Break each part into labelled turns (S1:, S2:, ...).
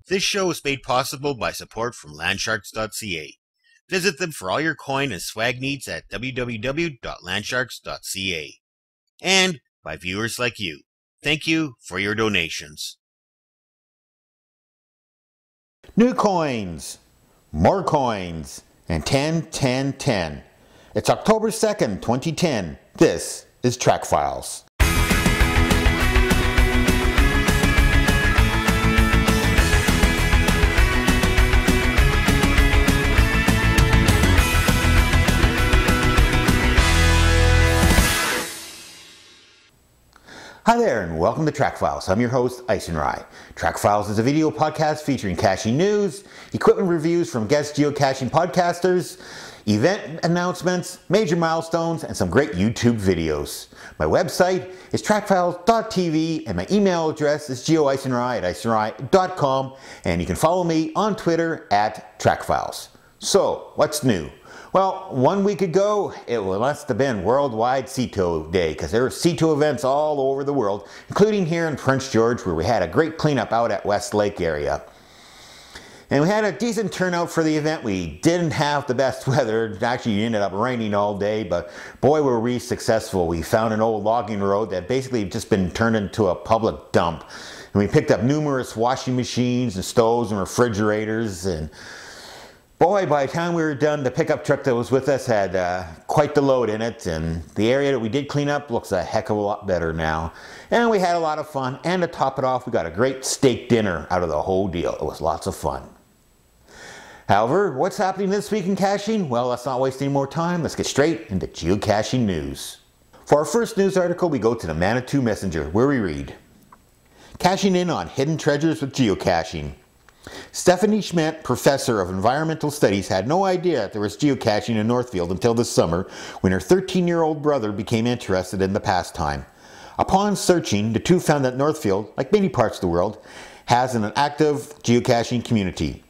S1: This show is made possible by support from landsharks.ca. Visit them for all your coin and swag needs at www.landsharks.ca. And by viewers like you. Thank you for your donations.
S2: New coins, more coins, and 10, 10, 10. It's October 2nd, 2010. This is Trackfiles. Hi there and welcome to Trackfiles. I'm your host, Icenrye. Trackfiles is a video podcast featuring caching news, equipment reviews from guest geocaching podcasters, event announcements, major milestones, and some great YouTube videos. My website is trackfiles.tv and my email address is geoicenrye@icenrye.com, and you can follow me on Twitter at Trackfiles. So, what's new? Well, 1 week ago, it must have been Worldwide CETO Day, because there were CETO events all over the world, including here in Prince George, where we had a great cleanup out at West Lake area. And we had a decent turnout for the event. We didn't have the best weather. Actually, it ended up raining all day, but boy, were we successful. We found an old logging road that basically just been turned into a public dump. And we picked up numerous washing machines and stoves and refrigerators, and boy, by the time we were done, the pickup truck that was with us had quite the load in it, and the area that we did clean up looks a heck of a lot better now. And we had a lot of fun, and to top it off, we got a great steak dinner out of the whole deal. It was lots of fun. However, what's happening this week in caching? Well, let's not waste any more time. Let's get straight into geocaching news. For our first news article, we go to the Manitou Messenger, where we read, "Cashing in on hidden treasures with geocaching. Stephanie Schmidt, professor of environmental studies, had no idea there was geocaching in Northfield until this summer when her 13-year-old brother became interested in the pastime. Upon searching, the two found that Northfield, like many parts of the world, has an active geocaching community.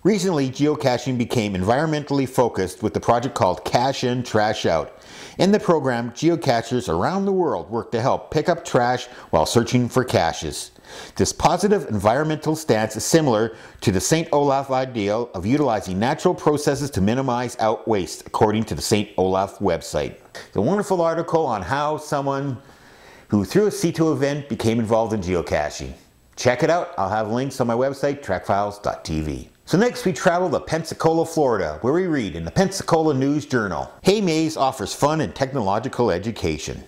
S2: Recently, geocaching became environmentally focused with the project called Cache In, Trash Out. In the program, geocachers around the world work to help pick up trash while searching for caches. This positive environmental stance is similar to the St. Olaf ideal of utilizing natural processes to minimize out waste, according to the St. Olaf website." It's a wonderful article on how someone who through a CETO event became involved in geocaching. Check it out. I'll have links on my website, trackfiles.tv. So next we travel to Pensacola, Florida, where we read in the Pensacola News Journal, "Hay Maze offers fun and technological education.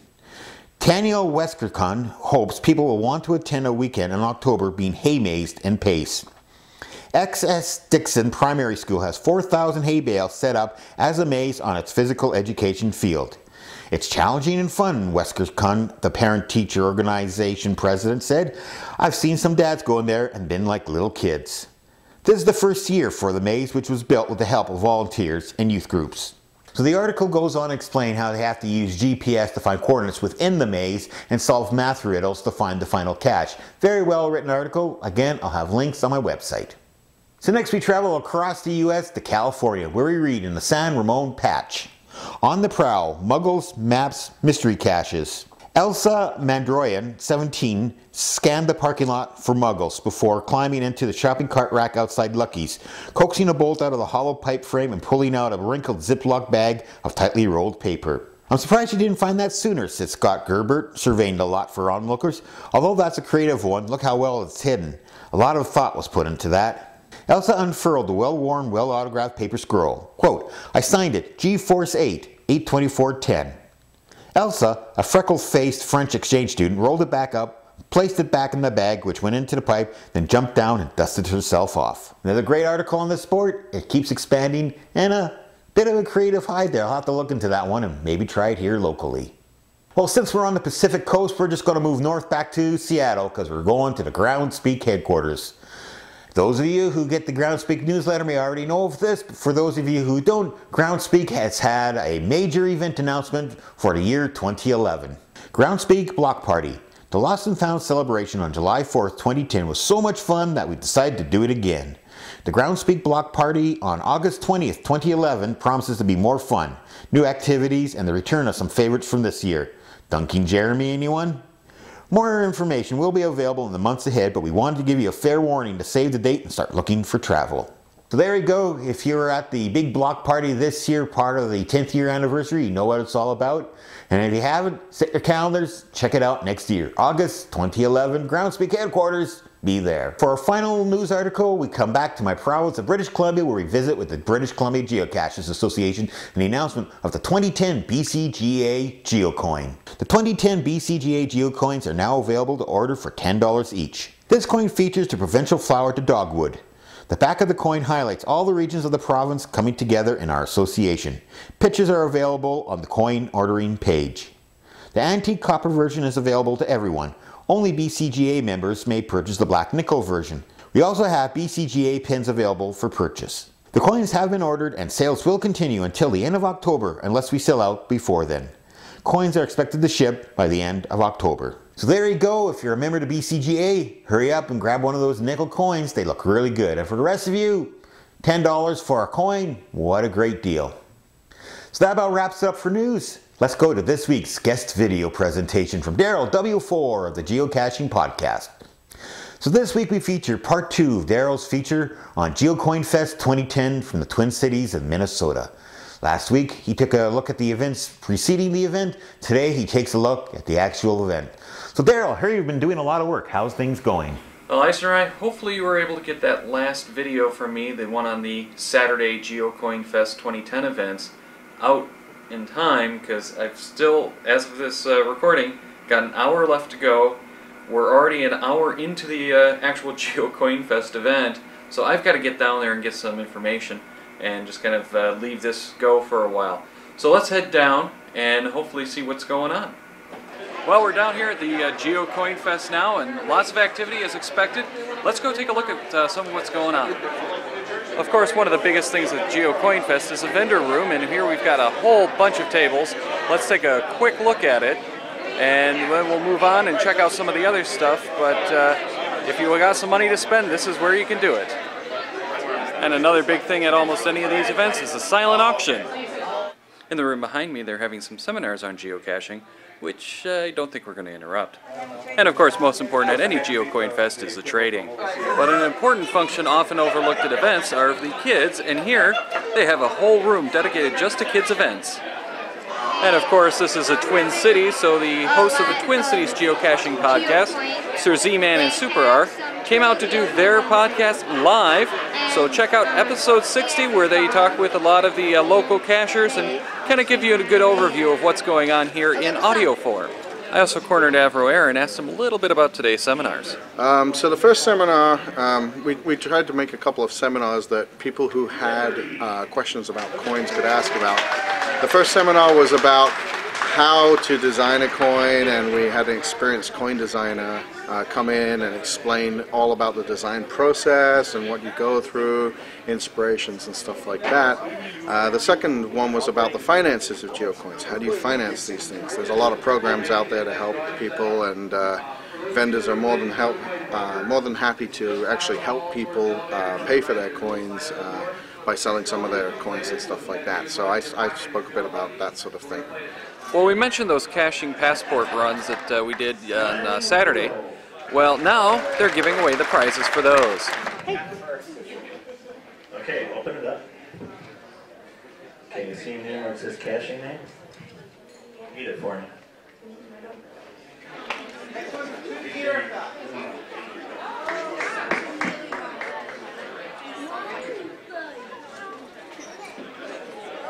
S2: Daniel Weskercon hopes people will want to attend a weekend in October being hay-mazed in Pace. XS Dixon Primary School has 4,000 hay bales set up as a maze on its physical education field. It's challenging and fun," Weskercon, the parent-teacher organization president, said. "I've seen some dads go in there and been like little kids." This is the first year for the maze, which was built with the help of volunteers and youth groups. So the article goes on to explain how they have to use GPS to find coordinates within the maze and solve math riddles to find the final cache. Very well written article. Again, I'll have links on my website. So next we travel across the US to California, where we read in the San Ramon Patch, "On the Prowl, Muggles, Maps, Mystery Caches." Elsa Mandroyan, 17, scanned the parking lot for Muggles before climbing into the shopping cart rack outside Lucky's, coaxing a bolt out of the hollow pipe frame and pulling out a wrinkled Ziploc bag of tightly rolled paper. "I'm surprised you didn't find that sooner," said Scott Gerbert, surveying the lot for onlookers. "Although that's a creative one, look how well it's hidden. A lot of thought was put into that." Elsa unfurled the well-worn, well-autographed paper scroll. Quote, "I signed it, G-Force 8, 8/24/10. Elsa, a freckle-faced French exchange student, rolled it back up, placed it back in the bag, which went into the pipe, then jumped down and dusted herself off. Another great article on this sport. It keeps expanding, and a bit of a creative hide there. I'll have to look into that one and maybe try it here locally. Well, since we're on the Pacific Coast, we're just going to move north back to Seattle because we're going to the Groundspeak headquarters. Those of you who get the Groundspeak newsletter may already know of this, but for those of you who don't, Groundspeak has had a major event announcement for the year 2011. Groundspeak Block Party. The Lost and Found celebration on July 4th, 2010 was so much fun that we decided to do it again. The Groundspeak Block Party on August 20th, 2011 promises to be more fun, new activities, and the return of some favorites from this year. Dunking Jeremy, anyone? More information will be available in the months ahead, but we wanted to give you a fair warning to save the date and start looking for travel. So there you go. If you were at the big block party this year, part of the 10th year anniversary, you know what it's all about. And if you haven't, set your calendars, check it out next year. August 2011, Groundspeak headquarters, be there. For our final news article, we come back to my prowess of British Columbia, where we visit with the British Columbia Geocachers Association and the announcement of the 2010 BCGA Geocoin. The 2010 BCGA Geocoins are now available to order for $10 each. This coin features the provincial flower to dogwood. The back of the coin highlights all the regions of the province coming together in our association. Pictures are available on the coin ordering page. The antique copper version is available to everyone. Only BCGA members may purchase the black nickel version. We also have BCGA pins available for purchase. The coins have been ordered and sales will continue until the end of October unless we sell out before then. Coins are expected to ship by the end of October. So there you go. If you're a member to BCGA, hurry up and grab one of those nickel coins. They look really good. And for the rest of you, $10 for a coin. What a great deal. So that about wraps it up for news. Let's go to this week's guest video presentation from Daryl W4 of the Geocaching Podcast. So this week we feature part 2 of Daryl's feature on Geocoinfest 2010 from the Twin Cities of Minnesota. Last week he took a look at the events preceding the event. Today he takes a look at the actual event. So Daryl, I heard you've been doing a lot of work. How's things going?
S3: Well, Icenrye, hopefully you were able to get that last video from me, the one on the Saturday Geocoinfest 2010 events, out in time, because I've still, as of this recording, got an hour left to go. We're already an hour into the actual Geocoinfest event, so I've got to get down there and get some information and just kind of leave this go for a while. So let's head down and hopefully see what's going on. Well, we're down here at the Geocoinfest now, and lots of activity as expected. Let's go take a look at some of what's going on. Of course, one of the biggest things at Geocoinfest is a vendor room, and here we've got a whole bunch of tables. Let's take a quick look at it, and then we'll move on and check out some of the other stuff. But if you got some money to spend, this is where you can do it. And another big thing at almost any of these events is a silent auction. In the room behind me, they're having some seminars on geocaching, which I don't think we're going to interrupt. And of course, most important at any Geocoinfest is the trading. But an important function often overlooked at events are the kids, and here they have a whole room dedicated just to kids' events. And of course, this is a Twin Cities, so the hosts of the Twin Cities Geocaching podcast, Sir Z-Man and Super R, came out to do their podcast live. So check out episode 60, where they talk with a lot of the local cachers and kind of give you a good overview of what's going on here in audio form. I also cornered Avro Air and asked him a little bit about today's seminars.
S4: So the first seminar, we tried to make a couple of seminars that people who had questions about coins could ask about. The first seminar was about how to design a coin, and we had an experienced coin designer come in and explain all about the design process and what you go through, inspirations and stuff like that. The second one was about the finances of geocoins. How do you finance these things? There's a lot of programs out there to help people, and vendors are more than happy to actually help people pay for their coins by selling some of their coins and stuff like that. So I spoke a bit about that sort of thing.
S3: Well, we mentioned those caching passport runs that we did on Saturday. Well, now they're giving away the prizes for those.
S5: Hey. Okay, open it up. Okay, you see here where it says caching name? Eat it for me.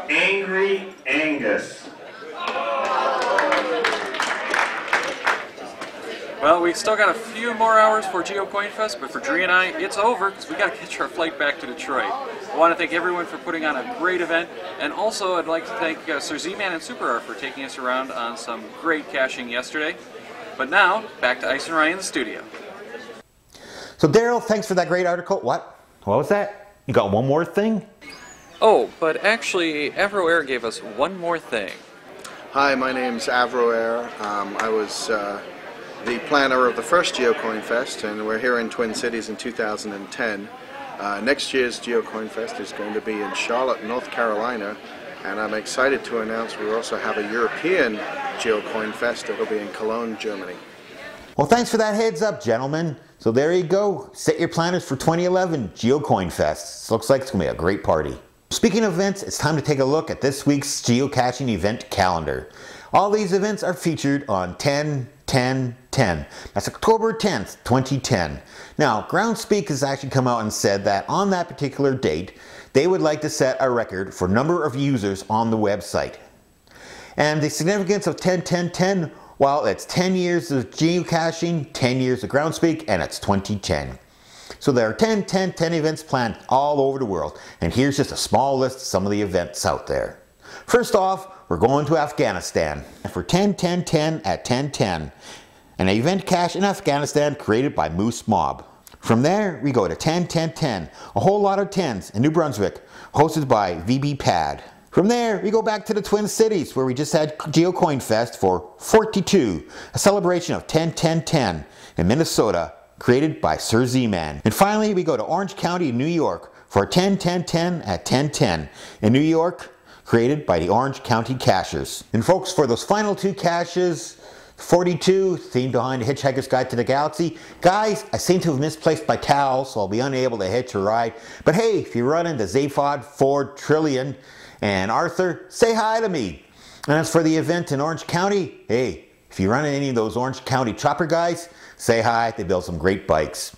S5: Angry Angus.
S3: Well, we still got a few more hours for Geocoinfest, but for Dree and I, it's over because we got to catch our flight back to Detroit. I want to thank everyone for putting on a great event, and also I'd like to thank Sir Z-Man and Super R for taking us around on some great caching yesterday. But now, back to Icenrye in the studio.
S2: So Daryl, thanks for that great article. What was that? You got one more thing?
S3: Oh, but actually, Avro Air gave us one more thing.
S4: Hi, my name's Avro Air. I was the planner of the first Geocoinfest, and we're here in Twin Cities in 2010. Next year's Geocoinfest is going to be in Charlotte, North Carolina, and I'm excited to announce we also have a European Geocoinfest. It'll be in Cologne, Germany.
S2: Well, thanks for that heads up, gentlemen. So there you go. Set your planners for 2011 Geocoinfest. Looks like it's going to be a great party. Speaking of events, it's time to take a look at this week's geocaching event calendar. All these events are featured on 10/10/10. That's October 10th, 2010. Now, Groundspeak has actually come out and said that on that particular date, they would like to set a record for number of users on the website. And the significance of 10/10/10, well, it's 10 years of geocaching, 10 years of Groundspeak, and it's 2010. So there are 10/10/10 events planned all over the world, and here's just a small list of some of the events out there. First off, we're going to Afghanistan for 10/10/10 at 10:10, an event cache in Afghanistan created by Moose Mob. From there, we go to 10/10/10, a whole lot of 10s in New Brunswick, hosted by VB Pad. From there, we go back to the Twin Cities, where we just had Geocoinfest for 42, a celebration of 10/10/10 in Minnesota, created by Sir Z-Man. And finally, we go to Orange County, New York, for 10/10/10 at 10:10 in New York, created by the Orange County Cachers. And folks, for those final two caches, 42, themed behind the Hitchhiker's Guide to the Galaxy. Guys, I seem to have misplaced my towel, so I'll be unable to hitch a ride. But hey, if you run into Zaphod, Ford, Trillion, and Arthur, say hi to me. And as for the event in Orange County, hey, if you run into any of those Orange County chopper guys, say hi, they build some great bikes.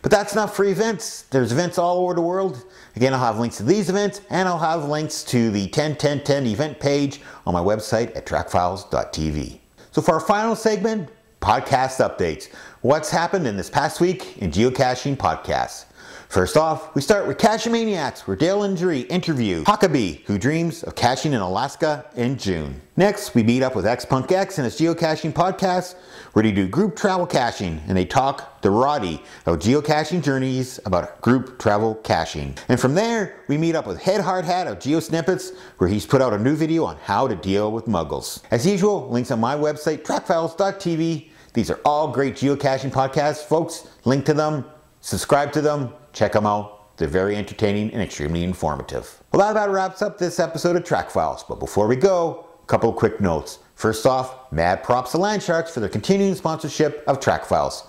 S2: But that's not for events. There's events all over the world. Again, I'll have links to these events, and I'll have links to the 10/10/10 event page on my website at trackfiles.tv. So for our final segment, podcast updates. What's happened in this past week in geocaching podcasts? First off, we start with Cachemaniacs, where Dale and Dree interview Huckabee, who dreams of caching in Alaska in June. Next, we meet up with X-Punk X and his geocaching podcast, where they do group travel caching, and they talk to Roddy of geocaching journeys about group travel caching. And from there, we meet up with Head Hard Hat of GeoSnippets, where he's put out a new video on how to deal with Muggles. As usual, links on my website, trackfiles.tv. These are all great geocaching podcasts, folks. Link to them, subscribe to them, check them out. They're very entertaining and extremely informative. Well, that about wraps up this episode of Trackfiles. But before we go, a couple of quick notes. First off, mad props to Landsharks for their continuing sponsorship of Trackfiles.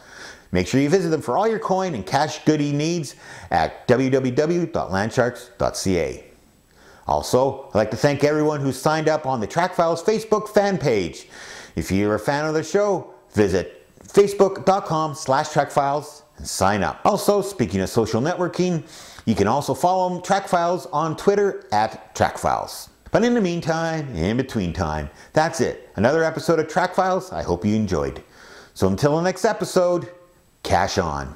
S2: Make sure you visit them for all your coin and cash goodie needs at www.landsharks.ca. Also, I'd like to thank everyone who signed up on the Trackfiles Facebook fan page. If you're a fan of the show, visit facebook.com/trackfiles and sign up. Also, speaking of social networking, you can also follow Trackfiles on Twitter at Trackfiles. But in the meantime, in between time, that's it. Another episode of Trackfiles I hope you enjoyed. So until the next episode, cash on.